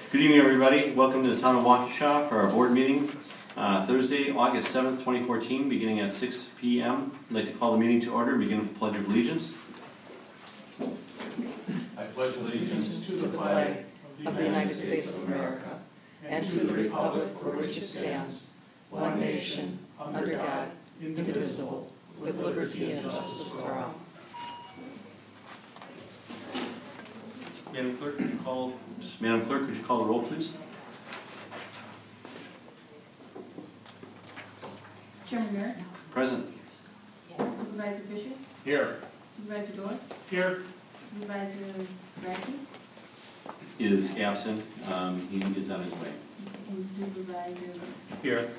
Good evening, everybody. Welcome to the town of Waukesha for our board meeting, Thursday, August 7th, 2014, beginning at 6 p.m. I'd like to call the meeting to order and begin with the Pledge of Allegiance. I pledge allegiance to the flag of the United States of America and to the republic for which it stands, one nation, under God, indivisible, with liberty and justice for all. Madam Clerk, could you call the roll, please? Chairman Merritt? Present. Supervisor Fisher? Here. Supervisor Dolan? Here. Supervisor Radke? Is absent. He is on his way. And Supervisor? Here.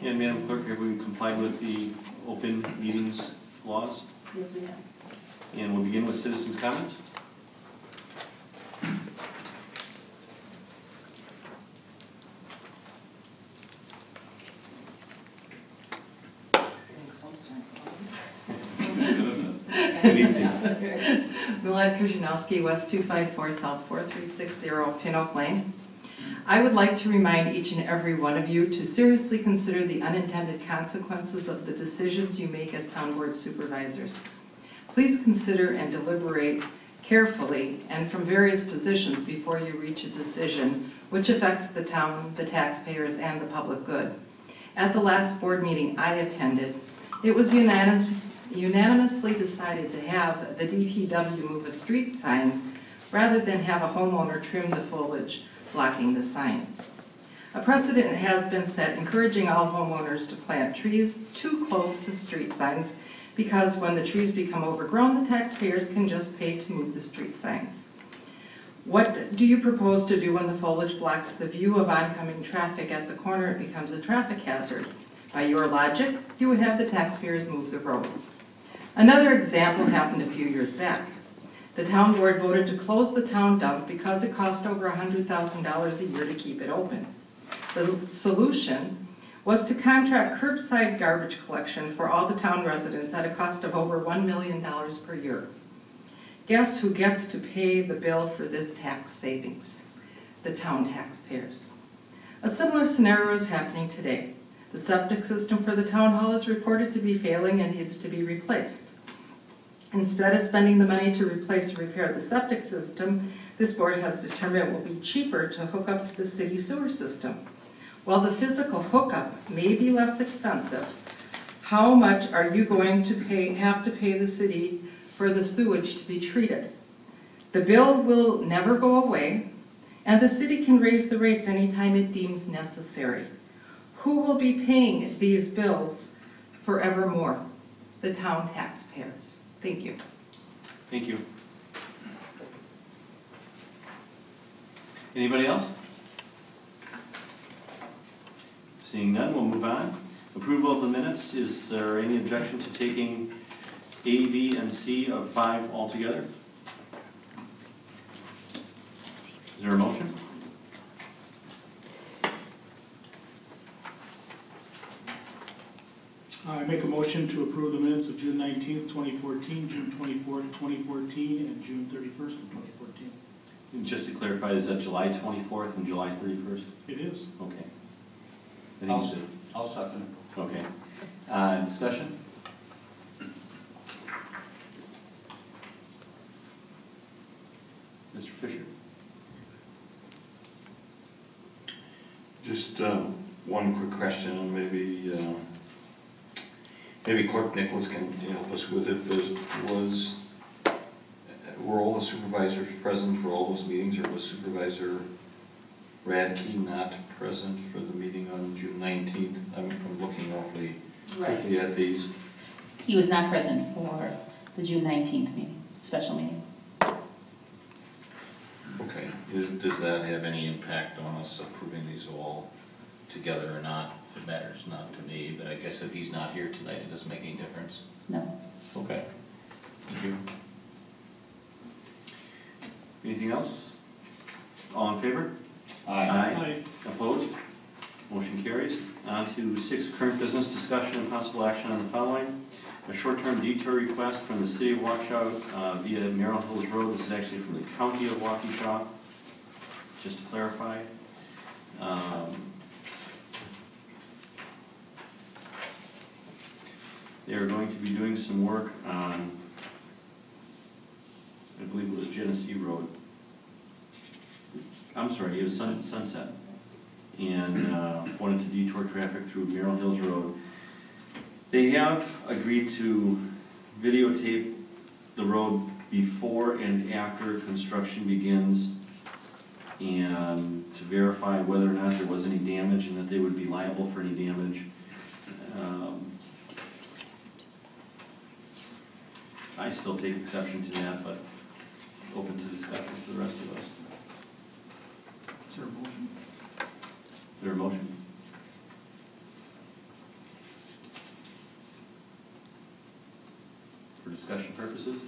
And Madam Clerk, have we complied with the open meetings laws? Yes, we have. And we'll begin with citizens' comments. Good evening. Millette Krzyzanowski, West 254 South 4360, Pin Oak Lane. I would like to remind each and every one of you to seriously consider the unintended consequences of the decisions you make as town board supervisors. Please consider and deliberate carefully and from various positions before you reach a decision which affects the town, the taxpayers, and the public good. At the last board meeting I attended, it was unanimously decided to have the DPW move a street sign rather than have a homeowner trim the foliage blocking the sign. A precedent has been set encouraging all homeowners to plant trees too close to street signs because when the trees become overgrown, the taxpayers can just pay to move the street signs. What do you propose to do when the foliage blocks the view of oncoming traffic at the corner? It becomes a traffic hazard. By your logic, you would have the taxpayers move the road. Another example happened a few years back. The town board voted to close the town dump because it cost over $100,000 a year to keep it open. The solution was to contract curbside garbage collection for all the town residents at a cost of over $1 million per year. Guess who gets to pay the bill for this tax savings? The town taxpayers. A similar scenario is happening today. The septic system for the town hall is reported to be failing and needs to be replaced. Instead of spending the money to replace or repair the septic system, this board has determined it will be cheaper to hook up to the city sewer system. While the physical hookup may be less expensive, how much are you going to have to pay the city for the sewage to be treated? The bill will never go away, and the city can raise the rates anytime it deems necessary. Who will be paying these bills forevermore? The town taxpayers. Thank you. Thank you. Anybody else? Seeing none, we'll move on. Approval of the minutes. Is there any objection to taking A, B, and C of 5 altogether? Is there a motion? I make a motion to approve the minutes of June 19th, 2014, June 24th, 2014, and June 31st of 2014. And just to clarify, is that July 24th and July 31st? It is. Okay. I'll second it. Okay. Discussion? Mr. Fisher? Just one quick question, and maybe Clerk Nicholas can help us with it. Were all the supervisors present for all those meetings, or was Supervisor Radke not present for the meeting on June 19th? I'm looking awfully quickly at these. He was not present for the June 19th meeting, special meeting. Okay. Does that have any impact on us approving these all together or not? It matters not to me, but I guess if he's not here tonight, it doesn't make any difference. No. Okay. Thank you. Anything else? All in favor? Aye. Aye. Opposed? Motion carries. On to 6, current business discussion and possible action on the following. A short-term detour request from the city of Waukesha via Merrill Hills Rd. This is actually from the county of Waukesha. just to clarify. They are going to be doing some work on, I believe it was Genesee Road. I'm sorry, it was Sunset. And wanted to detour traffic through Merrill Hills Road. They have agreed to videotape the road before and after construction begins, and to verify whether or not there was any damage and that they would be liable for any damage. I still take exception to that, but open to discussion for the rest of us. Is there a motion? Is there a motion? For discussion purposes?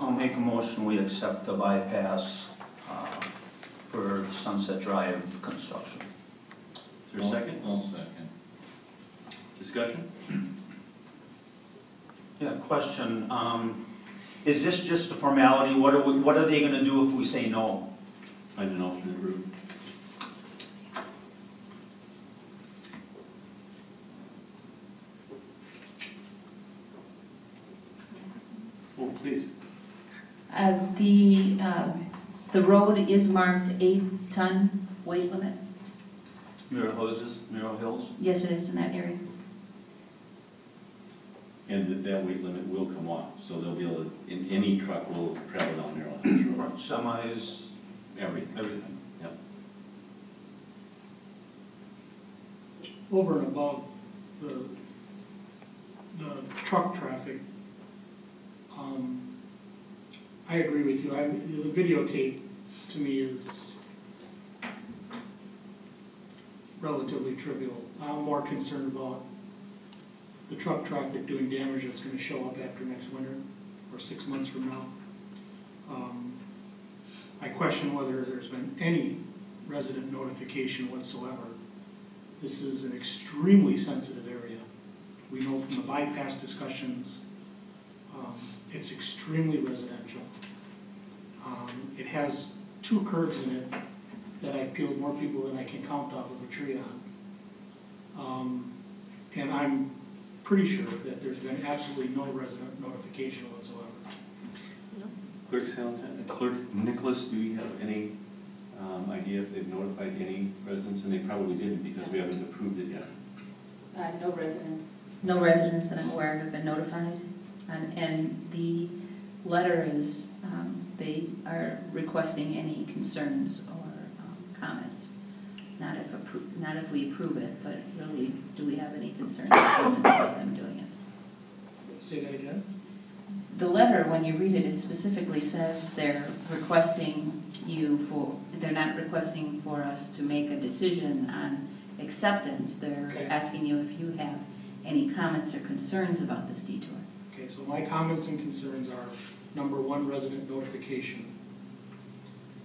I'll make a motion, we accept the bypass for Sunset Drive construction. Is there a second? I'll second. Discussion? Yeah, question, is this just a formality? What are they gonna do if we say no? Find an alternate route. Oh, please. The road is marked 8-ton weight limit. Merrill Hills? Yes, it is in that area. And that weight limit will come off, so they'll be able to, any truck will travel down Merrill Hills Road. Semis, Everything. Yep. Over and above the truck traffic, I agree with you. The videotape to me is relatively trivial. I'm more concerned about the truck traffic doing damage that's going to show up after next winter or 6 months from now. I question whether there's been any resident notification whatsoever. This is an extremely sensitive area. We know from the bypass discussions, it's extremely residential. It has 2 curves in it that I killed more people than I can count off of a tree on. And I'm pretty sure that there's been absolutely no resident notification whatsoever. Clerk Sealant, Clerk Nicholas, do you have any idea if they've notified any residents? And they probably didn't because we haven't approved it yet. No residents that I'm aware of have been notified. And the letter is, they are requesting any concerns or comments. Not if we approve it, but really, do we have any concerns or comments about them doing it? Say that again? The letter, when you read it, it specifically says they're requesting they're not requesting for us to make a decision on acceptance. They're Okay. asking you if you have any comments or concerns about this detour. Okay, so my comments and concerns are, number 1, resident notification.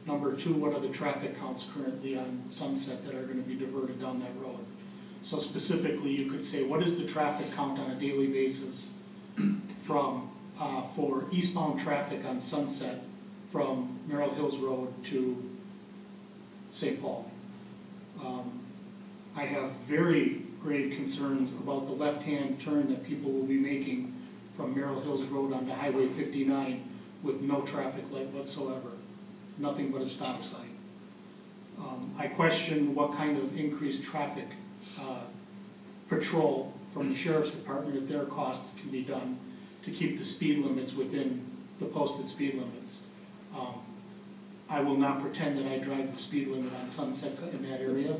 Number 2, what are the traffic counts currently on Sunset that are going to be diverted down that road? So specifically, you could say, what is the traffic count on a daily basis from for eastbound traffic on Sunset from Merrill Hills Road to St. Paul? I have very grave concerns about the left-hand turn that people will be making from Merrill Hills Road onto Highway 59 with no traffic light whatsoever, nothing but a stop sign. I question what kind of increased traffic patrol from the Sheriff's Department at their cost can be done to keep the speed limits within the posted speed limits. I will not pretend that I drive the speed limit on Sunset in that area,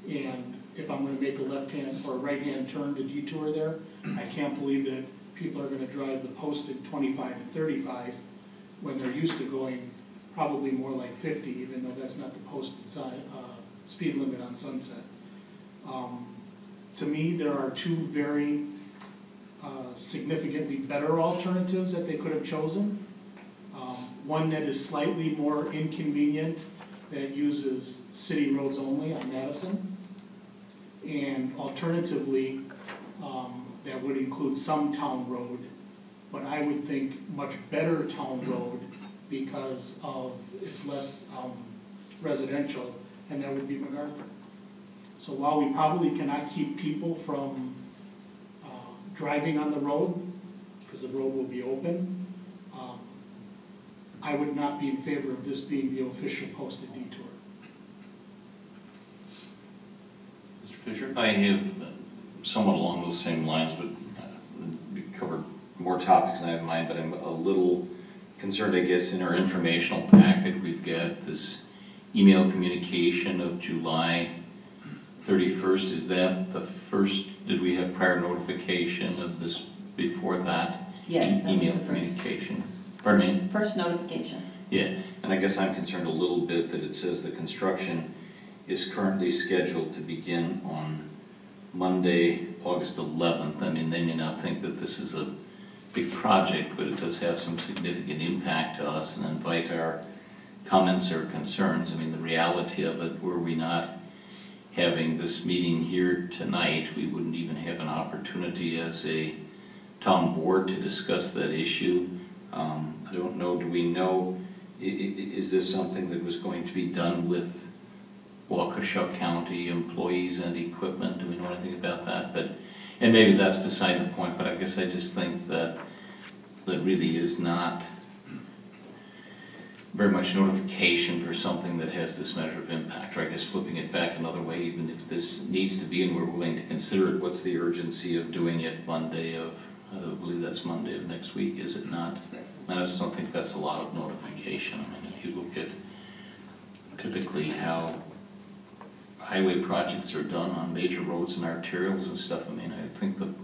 and if I'm going to make a left-hand or a right-hand turn to detour there, I can't believe that people are gonna drive the posted 25 and 35 when they're used to going probably more like 50, even though that's not the posted speed limit on Sunset. To me, there are two very significantly better alternatives that they could have chosen. One that is slightly more inconvenient, that uses city roads only on Madison. And alternatively, that would include some town road, but I would think much better town road because of it's less residential, and that would be MacArthur. So while we probably cannot keep people from driving on the road, because the road will be open, I would not be in favor of this being the official posted detour. Mr. Fisher? I have somewhat along those same lines, but we covered more topics than I have in mind, but I'm a little concerned, I guess, in our informational packet, we've got this email communication of July 31st. Is that the first, did we have prior notification of this before that? Yes, that was Email the first. communication. Pardon me? First notification. Yeah, and I guess I'm concerned a little bit that it says the construction is currently scheduled to begin on Monday, August 11th. I mean, they may not think that this is a big project, but it does have some significant impact to us and invite our comments or concerns. I mean, the reality of it, were we not having this meeting here tonight, we wouldn't even have an opportunity as a town board to discuss that issue. I don't know, do we know, is this something that was going to be done with Waukesha County employees and equipment? Do we know anything about that? But, and maybe that's beside the point, but I guess I just think that that really is not very much notification for something that has this measure of impact. Or I guess flipping it back another way, even if this needs to be and we're willing to consider it, what's the urgency of doing it Monday of, I believe that's Monday of next week, is it not? I just don't think that's a lot of notification. I mean, if you look at typically how highway projects are done on major roads and arterials and stuff, I mean, I think the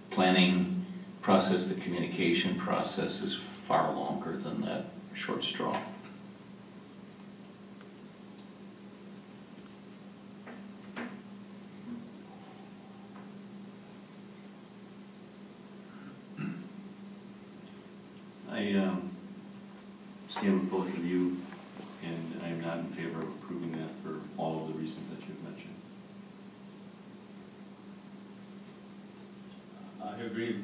planning process, the communication process is far longer than that short straw. I stand with both of you, and I am not in favor of approving that for all of the reasons that you've mentioned. I agree.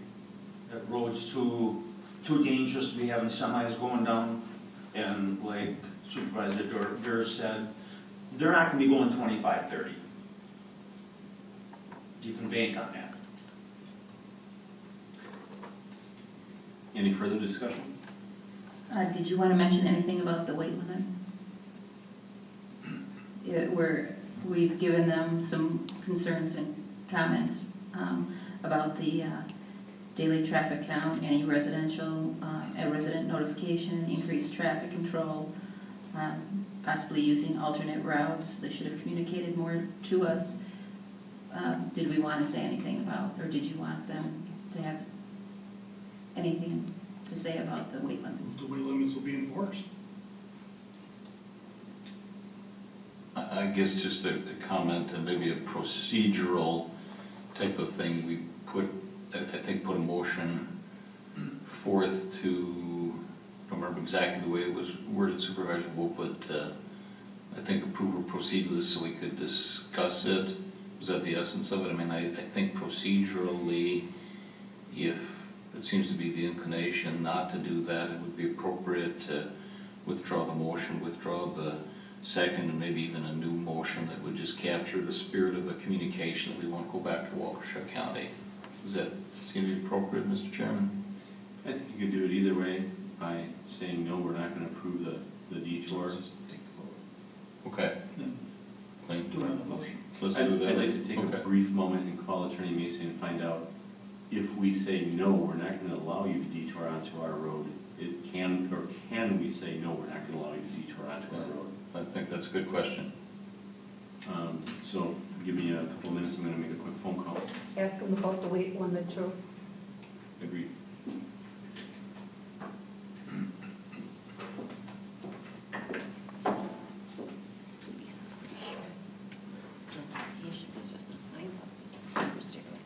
That road's too dangerous to be having semis going down. And like Supervisor Durr said, they're not gonna be going 25, 30. You can bank on that. Any further discussion? Did you want to mention anything about the weight limit? We've given them some concerns and comments about the daily traffic count, any residential, resident notification, increased traffic control, possibly using alternate routes. They should have communicated more to us. Did we want to say anything about, or did you want them to have anything to say about the weight limits? The weight limits will be enforced. I guess just a comment and maybe a procedural type of thing. We put, I think, put a motion forth to, I don't remember exactly the way it was worded, Supervisor Wolf, but I think approve or proceed with this so we could discuss it. Was that the essence of it? I mean, I think procedurally, if it seems to be the inclination not to do that, it would be appropriate to withdraw the motion, withdraw the second, and maybe even a new motion that would just capture the spirit of the communication that we want to go back to Waukesha County. Does that seem to be appropriate, Mr. Chairman? I think you could do it either way by saying, no, we're not going to approve the detour. Okay. Clean. Do it on the motion. Let's do that. I'd like to take Okay. a brief moment and call Attorney Mason and find out if we say, no, we're not going to allow you to detour onto our road. Can we say, no, we're not going to allow you to detour onto our road? I think that's a good question. So give me a couple of minutes, I'm going to make a quick phone call. Ask them about the weight limit too. Agreed. He should be just no signs up, this is super stupid.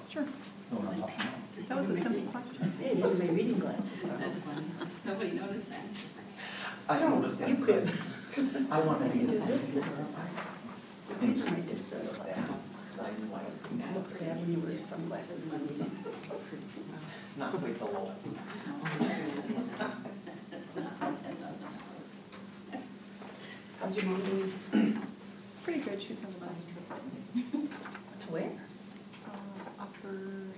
Sure. That was a simple question. Hey, these are my reading glasses. That's funny. Nobody noticed that. I noticed that. You could. I want to be. It's my distance glasses. Looks bad when you wear sunglasses in the meeting. Not quite the lowest. How's your mom doing? Pretty good, she's on the bus trip. To where? Upper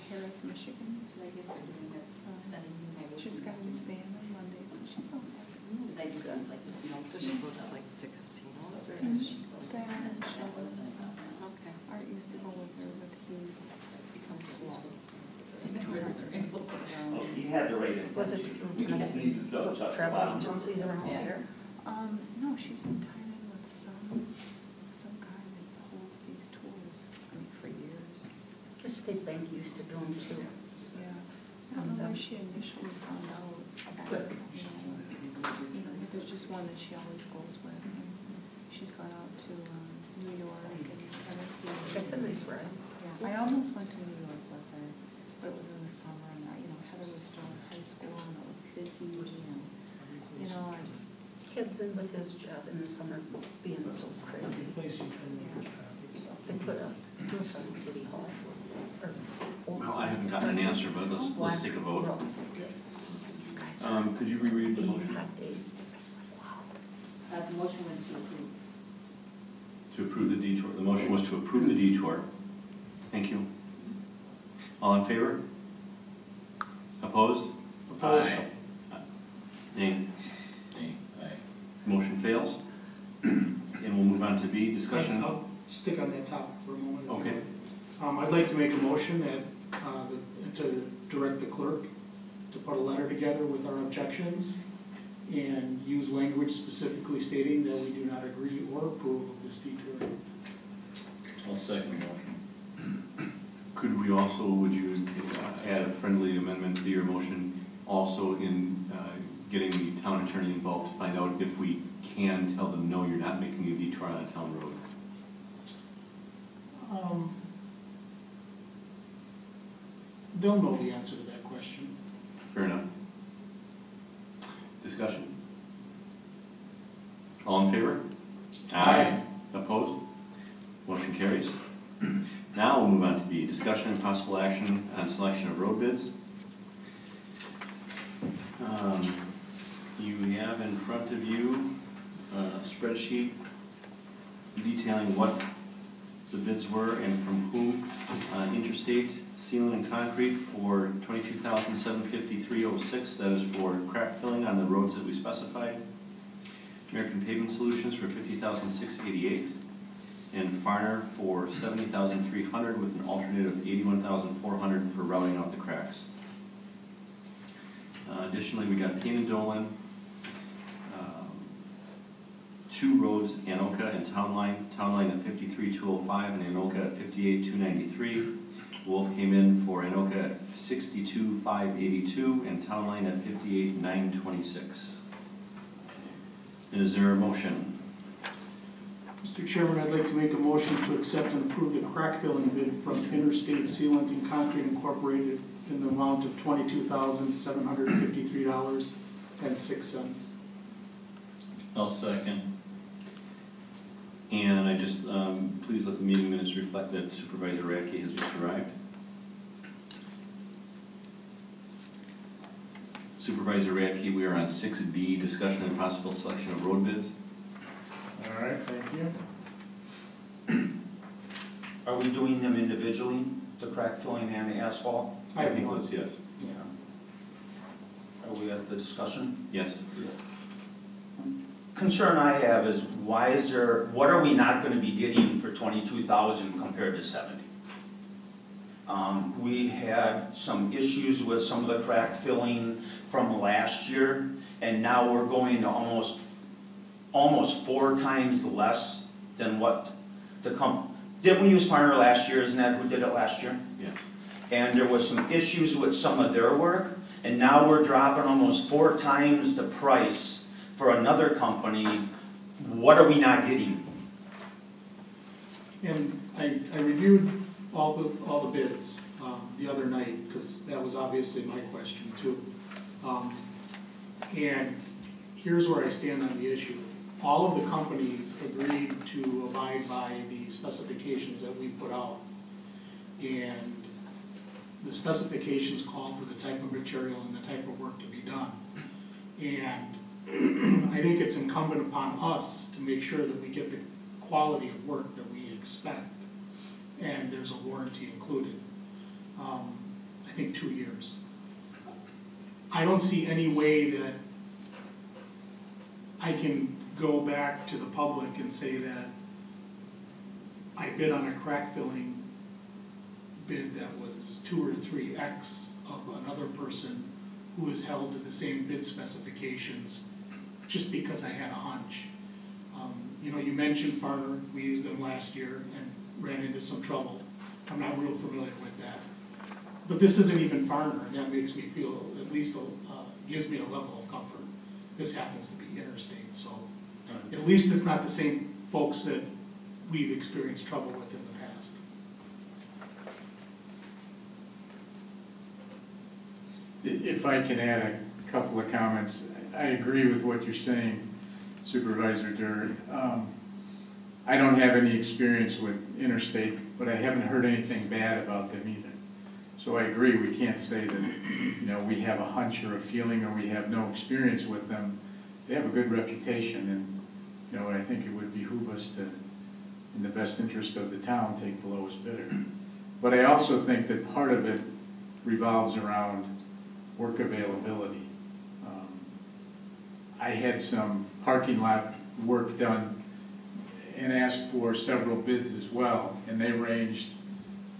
Harris, Michigan. So I get for doing that, sending you my. She's got a new band on Monday, so she don't have Because I do things like this notes. So she goes out like to casinos or Mhm. does she go? band and shovels. Okay. Art used to go with her, but he's become slow. Oh, he had the right information. Was it We just need to double check the travel bottom. agencies around Yeah. here? No, she's been tied in with some guy that pulls these tours, for years. The state bank used to do them too. Yeah. I don't know where she initially found out about, there's just one that she always goes with. And she's gone out to New York and Tennessee. That's a nice ride. Yeah, I almost went to New York with her, but it was in the summer and Heather was still in high school and it was busy and, I just. Kids in with his job in the summer being so crazy. They put a roof on City Hall. Well, I haven't gotten an answer, but let's take a vote. These guys Could you reread the these motion? hot days. It's like, wow. The motion was to approve. To approve the detour. The motion was to approve the detour. Thank you. All in favor? Opposed? Opposed? Nay. Motion fails. And we'll move on to B, discussion. I'll stick on that topic for a moment. if you Okay. would. I'd like to make a motion that, to direct the clerk to put a letter together with our objections and use language specifically stating that we do not agree or approve of this detour. I'll second the motion. Could we also, would you add a friendly amendment to your motion also in getting the town attorney involved to find out if we can tell them, no, you're not making a detour on a town road? They'll know the answer to that question. Fair enough. Discussion? All in favor? Aye. Opposed? Motion carries. Now we'll move on to B, discussion and possible action on selection of road bids. You have in front of you a spreadsheet detailing what the bids were and from whom. Interstate, Sealant and Concrete for $22,753.06. That is for crack filling on the roads that we specified. American Pavement Solutions for $50,688. And Farner for $70,300 with an alternate of $81,400 for routing out the cracks. Additionally, we got Payne and Dolan, two roads, Anoka and Town Line at $53,205 and Anoka at $58,293. Wolf came in for Anoka at $62,582 and Town Line at $58,926. Is there a motion? Mr. Chairman, I'd like to make a motion to accept and approve the crack filling bid from Interstate Sealant and Concrete Incorporated in the amount of $22,753.06. I'll second. And I just, please let the meeting minutes reflect that Supervisor Radke has just arrived. Supervisor Radke, we are on 6B, discussion and possible selection of road bids. All right, thank you. Are we doing them individually, the crack filling and the asphalt? I have think one. those, yes. Are we at the discussion? Yes. Concern I have is what are we not gonna be getting for 22,000 compared to 70? We had some issues with some of the crack filling from last year, and now we're going to almost 4 times less than what didn't we use Farner last year, isn't that who did it last year? Yes. And there was some issues with some of their work, and now we're dropping almost 4 times the price for another company. What are we not getting? And I reviewed all the bids the other night, because that was obviously my question too. And here's where I stand on the issue. All of the companies agreed to abide by the specifications that we put out. And the specifications call for the type of material and the type of work to be done. And I think it's incumbent upon us to make sure that we get the quality of work that we expect. And there's a warranty included. I think 2 years. I don't see any way that I can go back to the public and say that I bid on a crack filling bid that was 2 or 3x of another person who is held to the same bid specifications just because I had a hunch. You know, you mentioned Farner, we used them last year and ran into some trouble. I'm not real familiar with that. But this isn't even Farner, and that makes me feel, at least gives me a level of comfort. This happens to be Interstate, so at least it's not the same folks that we've experienced trouble with in the past. If I can add a couple of comments, I agree with what you're saying, Supervisor Durr. I don't have any experience with Interstate, but I haven't heard anything bad about them either. So I agree, we can't say that, you know, we have a hunch or a feeling or we have no experience with them. They have a good reputation, and, you know, I think it would behoove us to, in the best interest of the town, take the lowest bidder. But I also think that part of it revolves around work availability. I had some parking lot work done and asked for several bids as well, and they ranged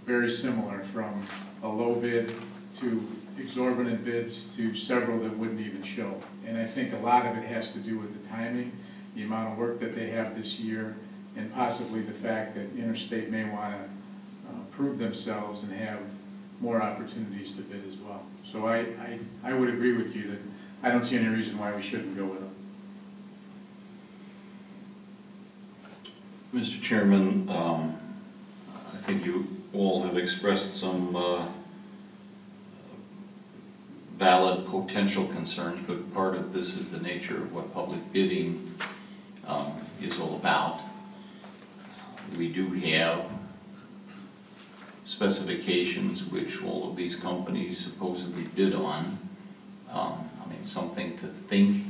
very similar, from a low bid to exorbitant bids to several that wouldn't even show. And I think a lot of it has to do with the timing, the amount of work that they have this year, and possibly the fact that Interstate may want to prove themselves and have more opportunities to bid as well. So I would agree with you that I don't see any reason why we shouldn't go with them. Mr. Chairman, I think you all have expressed some valid potential concerns, but part of this is the nature of what public bidding is all about. We do have specifications which all of these companies supposedly bid on. I mean, something to think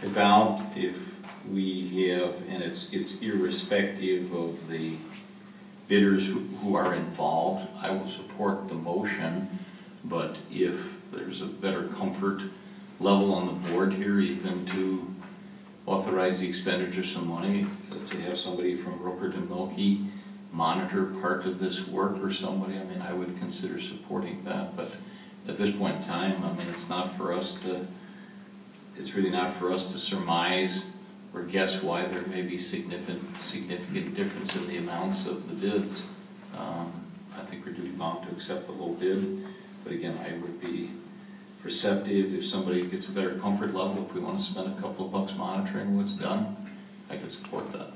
about if we have, and it's irrespective of the bidders who are involved. I will support the motion, but if there's a better comfort level on the board here, even to authorize the expenditure of some money, to have somebody from Rupert and Milky monitor part of this work or somebody, I mean, I would consider supporting that. But at this point in time, I mean, it's really not for us to surmise or guess why there may be significant difference in the amounts of the bids. I think we're duty bound to accept the low bid, but again, I would be receptive if somebody gets a better comfort level. If we want to spend a couple of bucks monitoring what's done, I could support that.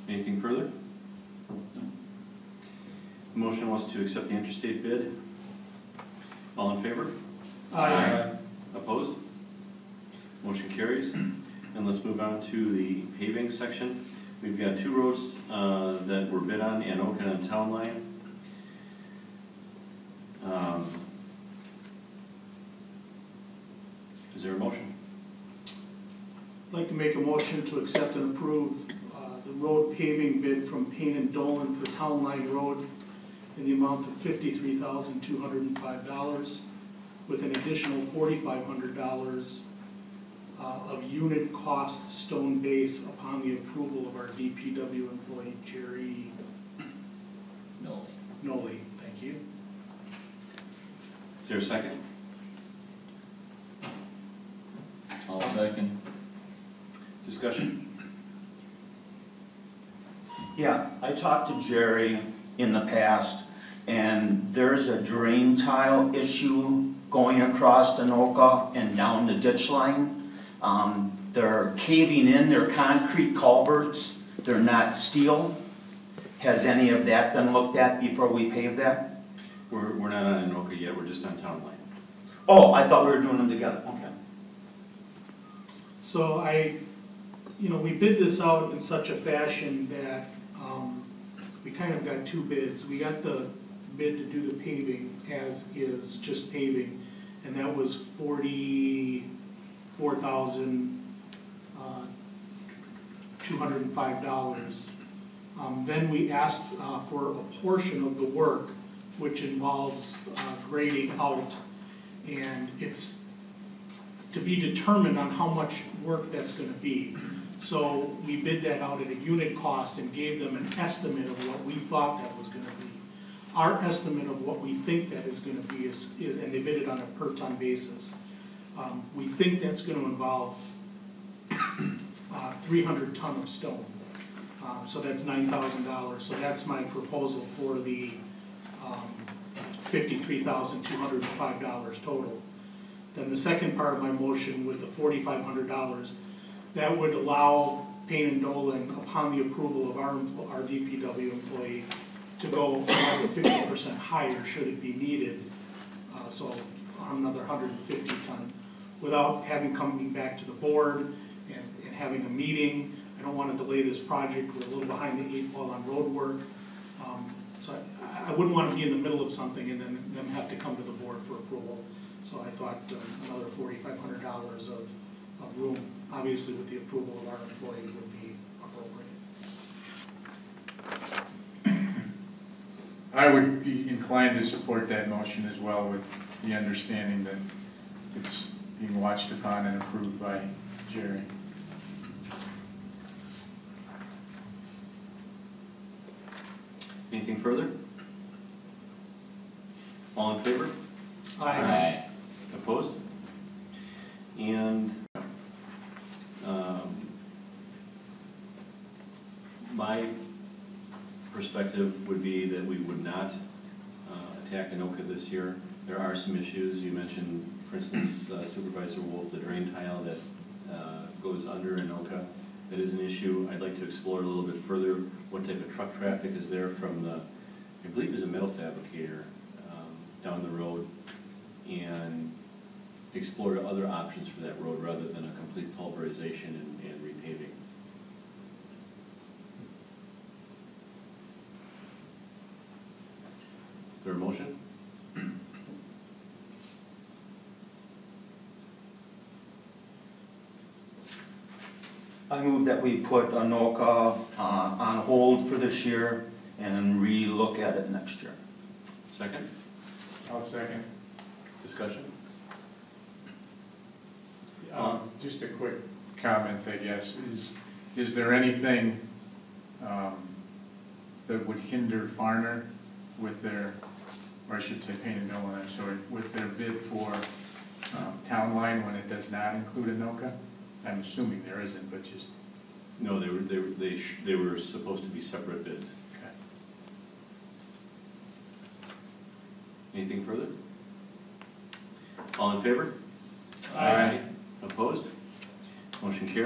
Anything further? The motion was to accept the Interstate bid. All in favor? Aye. Opposed? Motion carries. And let's move on to the paving section. We've got two roads that were bid on, Anoka and Town Line. Is there a motion? I'd like to make a motion to accept and approve the road paving bid from Payne and Dolan for Town Line Road in the amount of $53,205 with an additional $4,500 of unit cost stone base upon the approval of our DPW employee Jerry Noli. Thank you. Is there a second? I'll second. Discussion? Yeah, I talked to Jerry in the past, and there's a drain tile issue going across Anoka and down the ditch line. They're caving in, they're concrete culverts, they're not steel. Has any of that been looked at before we pave that? We're not on Anoka yet, we're just on Town Line. Oh, I thought we were doing them together, okay. So we bid this out in such a fashion that we kind of got two bids. We got the bid to do the paving as is, just paving, and that was $44,205. Then we asked for a portion of the work, which involves grading out, and it's to be determined on how much work that's going to be. So we bid that out at a unit cost and gave them an estimate of what we thought that was going to be. Our estimate of what we think that is going to be is, and they bid it on a per ton basis. We think that's going to involve 300 ton of stone. So that's $9,000. So that's my proposal for the $53,205 total. Then the second part of my motion with the $4,500, that would allow Payne and Dolan, upon the approval of our DPW employee, to go another 50% higher should it be needed. So another 150 ton, without having coming back to the board and having a meeting. I don't want to delay this project. We're a little behind the eight ball on road work. So I wouldn't want to be in the middle of something and then them have to come to the board for approval. So I thought another $4,500 of room, obviously with the approval of our employee, would be appropriate. I would be inclined to support that motion as well, with the understanding that it's being watched upon and approved by Jerry. Anything further? All in favor? Aye. Opposed? And my perspective would be that we would not attack Anoka this year. There are some issues. You mentioned, for instance, Supervisor Wolf, the drain tile that goes under Anoka. That is an issue. I'd like to explore a little bit further what type of truck traffic is there from the, I believe there's a metal fabricator down the road, and explore other options for that road rather than a complete pulverization and repaving. Is there a motion? I move that we put Anoka on hold for this year and re-look at it next year. Second? I'll second. Discussion? Just a quick comment, I guess. Is there anything that would hinder Farner with their, or I should say Payne and Dolan, I'm sorry, with their bid for Town Line when it does not include Anoka? I'm assuming there isn't, but just. No, they were supposed to be separate bids. Okay. Anything further? All in favor? Aye. Opposed? Motion carries.